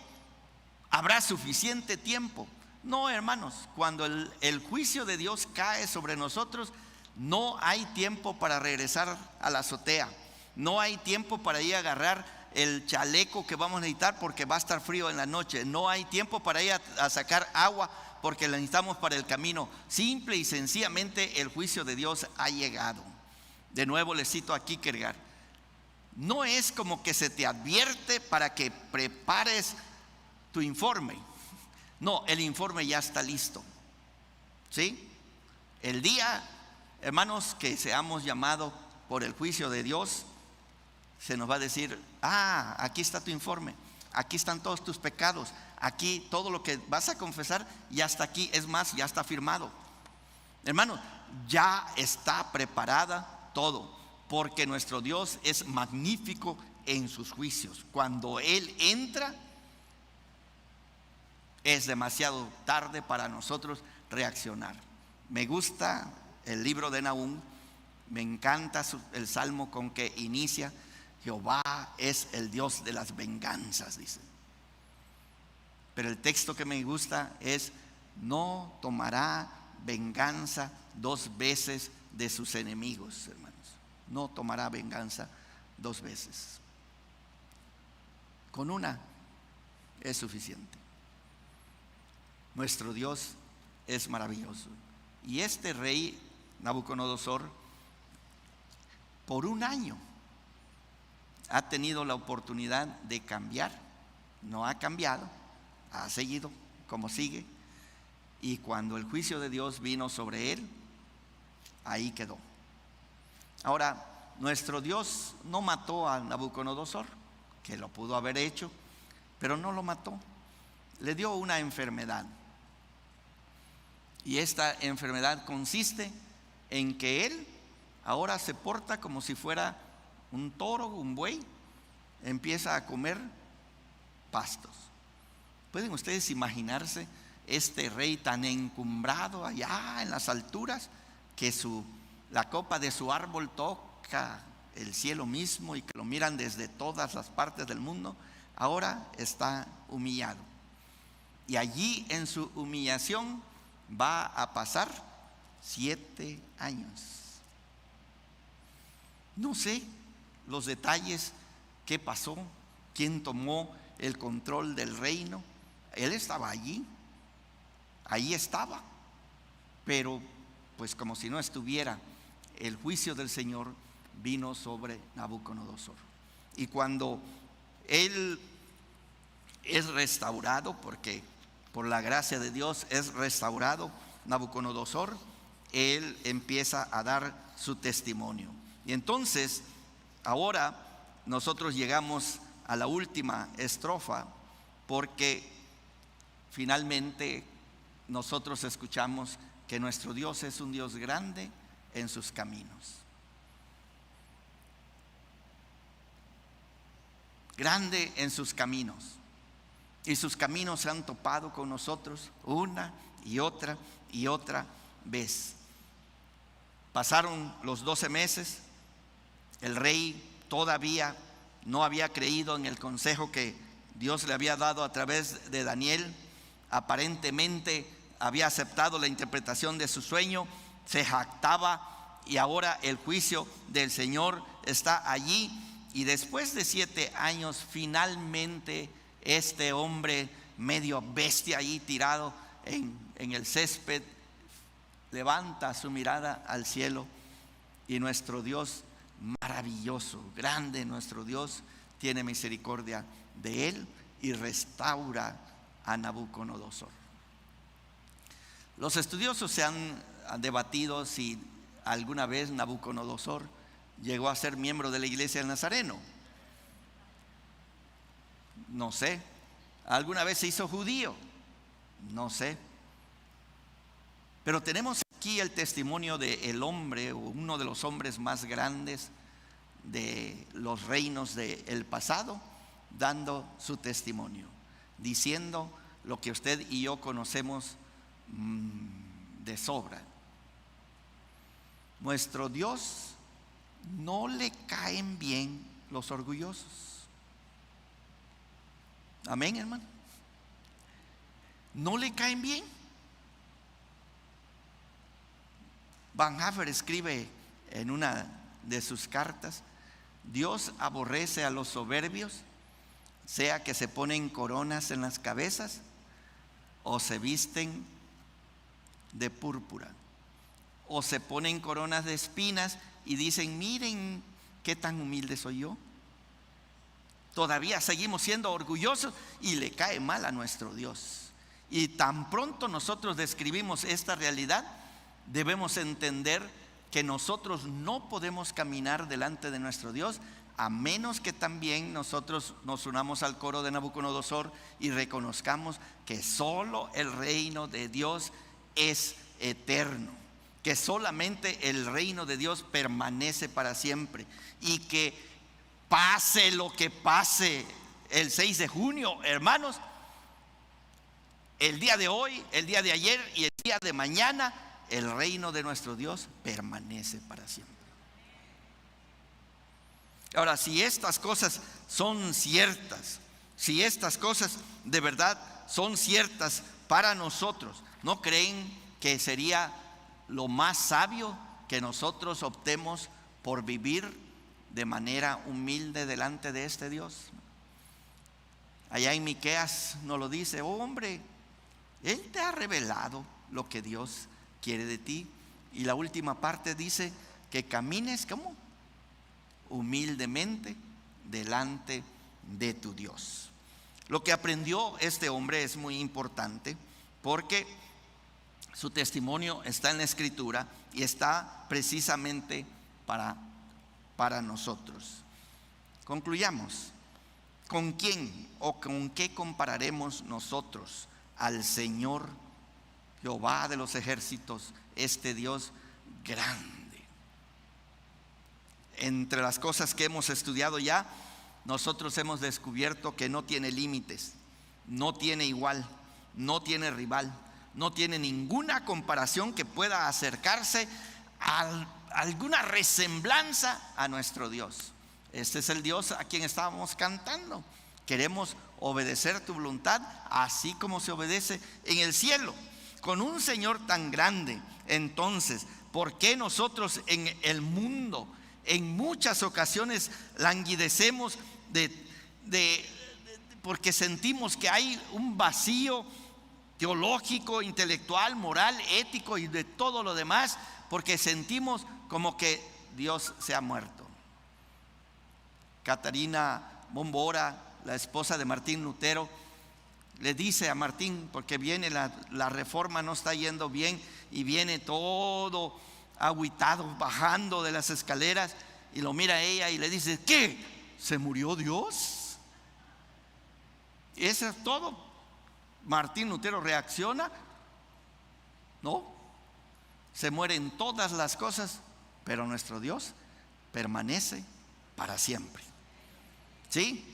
habrá suficiente tiempo. No, hermanos, cuando el juicio de Dios cae sobre nosotros, no hay tiempo para regresar a la azotea. No hay tiempo para ir a agarrar el chaleco que vamos a necesitar porque va a estar frío en la noche. No hay tiempo para ir a sacar agua porque la necesitamos para el camino. Simple y sencillamente el juicio de Dios ha llegado. De nuevo le cito a Kierkegaard. No es como que se te advierte para que prepares tu informe. No, el informe ya está listo. ¿Sí? El día, hermanos, que seamos llamados por el juicio de Dios, se nos va a decir, aquí está tu informe, aquí están todos tus pecados, aquí todo lo que vas a confesar ya está aquí, es más, ya está firmado. Hermanos, ya está preparada todo, porque nuestro Dios es magnífico en sus juicios. Cuando Él entra, es demasiado tarde para nosotros reaccionar. Me gusta el libro de Nahum, me encanta el salmo con que inicia: Jehová es el Dios de las venganzas, dice. Pero el texto que me gusta es: no tomará venganza 2 veces de sus enemigos, hermanos. No tomará venganza 2 veces. Con una es suficiente. Nuestro Dios es maravilloso. Y este rey Nabucodonosor, por 1 año, ha tenido la oportunidad de cambiar. No ha cambiado, ha seguido como sigue. Y cuando el juicio de Dios vino sobre él, ahí quedó. Ahora, nuestro Dios no mató a Nabucodonosor, que lo pudo haber hecho, pero no lo mató. Le dio una enfermedad. Y esta enfermedad consiste en que él ahora se porta como si fuera un toro, un buey. Empieza a comer pastos. ¿Pueden ustedes imaginarse este rey tan encumbrado allá en las alturas, que la copa de su árbol toca el cielo mismo y que lo miran desde todas las partes del mundo? Ahora está humillado. Y allí en su humillación va a pasar 7 años. No sé los detalles, qué pasó, quién tomó el control del reino. Él estaba allí, ahí estaba, pero pues como si no estuviera, el juicio del Señor vino sobre Nabucodonosor. Y cuando él es restaurado, porque por la gracia de Dios es restaurado Nabucodonosor, él empieza a dar su testimonio. Y entonces, ahora nosotros llegamos a la última estrofa, porque finalmente nosotros escuchamos que nuestro Dios es un Dios grande en sus caminos. Grande en sus caminos. Y sus caminos se han topado con nosotros una y otra vez. Pasaron los 12 meses. El rey todavía no había creído en el consejo que Dios le había dado a través de Daniel. Aparentemente había aceptado la interpretación de su sueño, se jactaba, y ahora el juicio del Señor está allí. Y después de 7 años, finalmente este hombre medio bestia ahí tirado en el césped, levanta su mirada al cielo y nuestro Dios maravilloso, grande, nuestro Dios tiene misericordia de él y restaura a Nabucodonosor. Los estudiosos se han debatido si alguna vez Nabucodonosor llegó a ser miembro de la iglesia del Nazareno. No sé. ¿Alguna vez se hizo judío? No sé. Pero tenemos aquí el testimonio del hombre, o uno de los hombres más grandes de los reinos del pasado, dando su testimonio, diciendo lo que usted y yo conocemos de sobra. Nuestro Dios no le caen bien los orgullosos. Amén, hermano. No le caen bien. Van Haver escribe en una de sus cartas: Dios aborrece a los soberbios, sea que se ponen coronas en las cabezas o se visten de púrpura, o se ponen coronas de espinas y dicen: miren qué tan humilde soy yo. Todavía seguimos siendo orgullosos y le cae mal a nuestro Dios. Y tan pronto nosotros describimos esta realidad, debemos entender que nosotros no podemos caminar delante de nuestro Dios a menos que también nosotros nos unamos al coro de Nabucodonosor y reconozcamos que solo el reino de Dios es eterno, que solamente el reino de Dios permanece para siempre, y que pase lo que pase el 6 de junio, hermanos, el día de hoy, el día de ayer y el día de mañana, el reino de nuestro Dios permanece para siempre. Ahora, si estas cosas son ciertas, si estas cosas de verdad son ciertas para nosotros, ¿no creen que sería lo más sabio que nosotros optemos por vivir de manera humilde delante de este Dios? Allá en Miqueas nos lo dice: oh, hombre, Él te ha revelado lo que Dios quiere de ti. Y la última parte dice que camines como humildemente delante de tu Dios. Lo que aprendió este hombre es muy importante, porque su testimonio está en la Escritura y está precisamente para nosotros. Concluyamos. ¿Con quién o con qué compararemos nosotros al Señor Jehová de los ejércitos, este Dios grande? Entre las cosas que hemos estudiado ya, nosotros hemos descubierto que no tiene límites, no tiene igual, no tiene rival, no tiene ninguna comparación que pueda acercarse a alguna resemblanza a nuestro Dios. Este es el Dios a quien estábamos cantando. Queremos obedecer tu voluntad, así como se obedece en el cielo. Con un Señor tan grande, entonces, ¿por qué nosotros en el mundo en muchas ocasiones languidecemos porque sentimos que hay un vacío teológico, intelectual, moral, ético y de todo lo demás, porque sentimos como que Dios se ha muerto? Catarina Bombora, la esposa de Martín Lutero, le dice a Martín, porque viene la reforma, no está yendo bien, y viene todo agüitado, bajando de las escaleras, y lo mira a ella y le dice: ¿qué? ¿Se murió Dios? Y eso es todo. Martín Lutero reacciona: no, se mueren todas las cosas, pero nuestro Dios permanece para siempre. ¿Sí?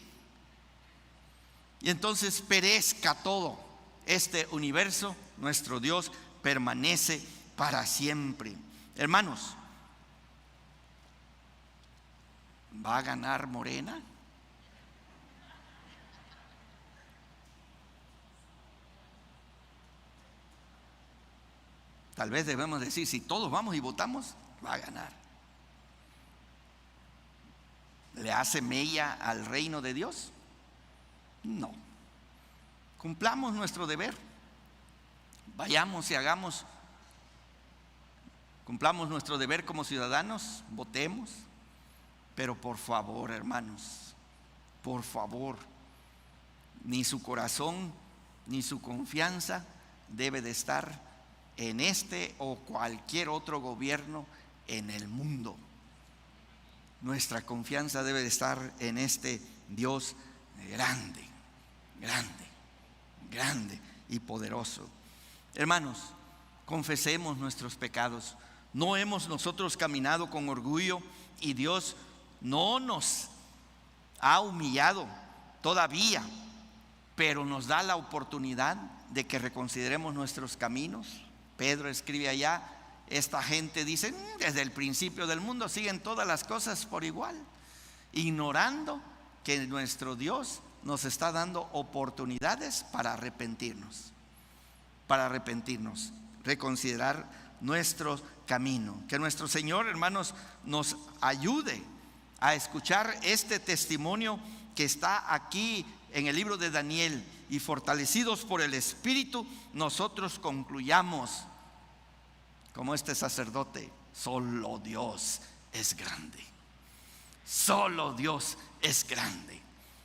Y entonces perezca todo este universo, nuestro Dios permanece para siempre. Hermanos, ¿va a ganar Morena? Tal vez debemos decir: si todos vamos y votamos, va a ganar. ¿Le hace mella al reino de Dios? No. cumplamos nuestro deber. Vayamos y cumplamos nuestro deber como ciudadanos, votemos. Pero por favor, hermanos, por favor, ni su corazón ni su confianza debe de estar en este o cualquier otro gobierno en el mundo. Nuestra confianza debe de estar en este Dios grande, grande, grande y poderoso. Hermanos, confesemos nuestros pecados. No hemos nosotros caminado con orgullo y Dios no nos ha humillado todavía, pero nos da la oportunidad de que reconsideremos nuestros caminos. Pedro escribe allá, esta gente dice, desde el principio del mundo siguen todas las cosas por igual, ignorando que nuestro Dios nos está dando oportunidades para arrepentirnos, reconsiderar nuestro camino. Que nuestro Señor, hermanos, nos ayude a escuchar este testimonio que está aquí en el libro de Daniel, y fortalecidos por el Espíritu, nosotros concluyamos como este sacerdote: solo Dios es grande. Solo Dios es grande.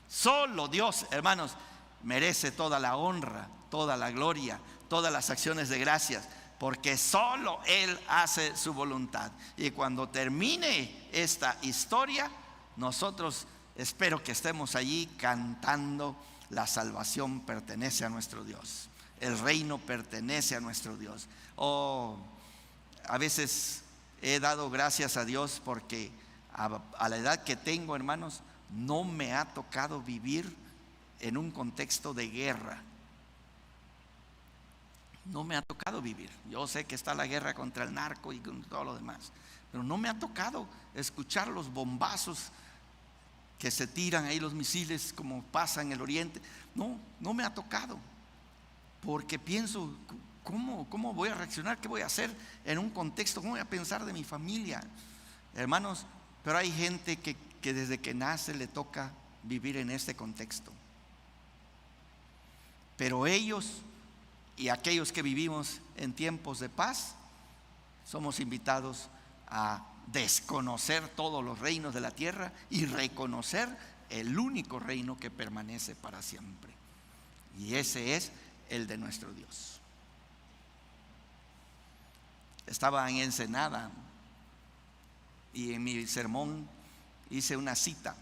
Solo Dios, hermanos, merece toda la honra, toda la gloria, todas las acciones de gracias, porque solo Él hace su voluntad. Y cuando termine esta historia, nosotros espero que estemos allí cantando: la salvación pertenece a nuestro Dios, el reino pertenece a nuestro Dios. A veces he dado gracias a Dios porque a la edad que tengo, hermanos, no me ha tocado vivir en un contexto de guerra. No me ha tocado vivir. Yo sé que está la guerra contra el narco y con todo lo demás, pero no me ha tocado escuchar los bombazos que se tiran ahí, los misiles, como pasa en el oriente. No me ha tocado, porque pienso, ¿cómo voy a reaccionar? ¿Qué voy a hacer en un contexto? ¿Cómo voy a pensar de mi familia? Hermanos, pero hay gente que desde que nace le toca vivir en este contexto. Pero ellos y aquellos que vivimos en tiempos de paz, somos invitados a desconocer todos los reinos de la tierra y reconocer el único reino que permanece para siempre, y ese es el de nuestro Dios. Estaba en Ensenada y en mi sermón hice una cita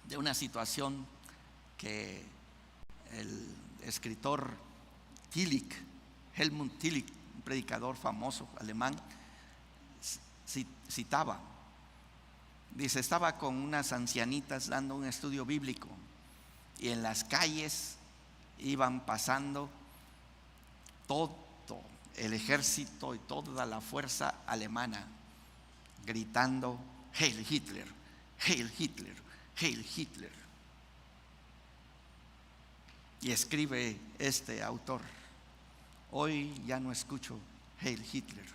de una situación que el escritor Helmut Tillich, un predicador famoso alemán, citaba. Dice: estaba con unas ancianitas dando un estudio bíblico, y en las calles iban pasando todo el ejército y toda la fuerza alemana gritando: Heil Hitler, Heil Hitler, Heil Hitler. Y escribe este autor: hoy ya no escucho Heil Hitler,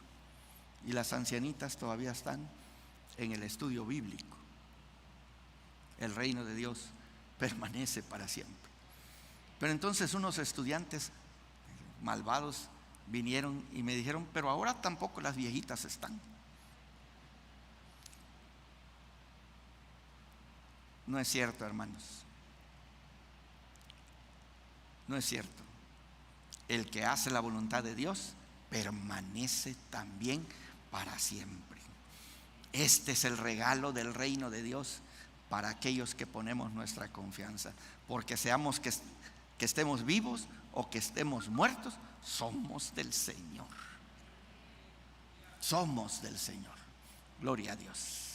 y las ancianitas todavía están en el estudio bíblico. El reino de Dios permanece para siempre. Pero entonces unos estudiantes malvados vinieron y me dijeron: pero ahora tampoco las viejitas están. No es cierto, hermanos. No es cierto. El que hace la voluntad de Dios permanece también para siempre. Este es el regalo del reino de Dios para aquellos que ponemos nuestra confianza. Porque seamos que estemos vivos o que estemos muertos, somos del Señor. Somos del Señor. Gloria a Dios.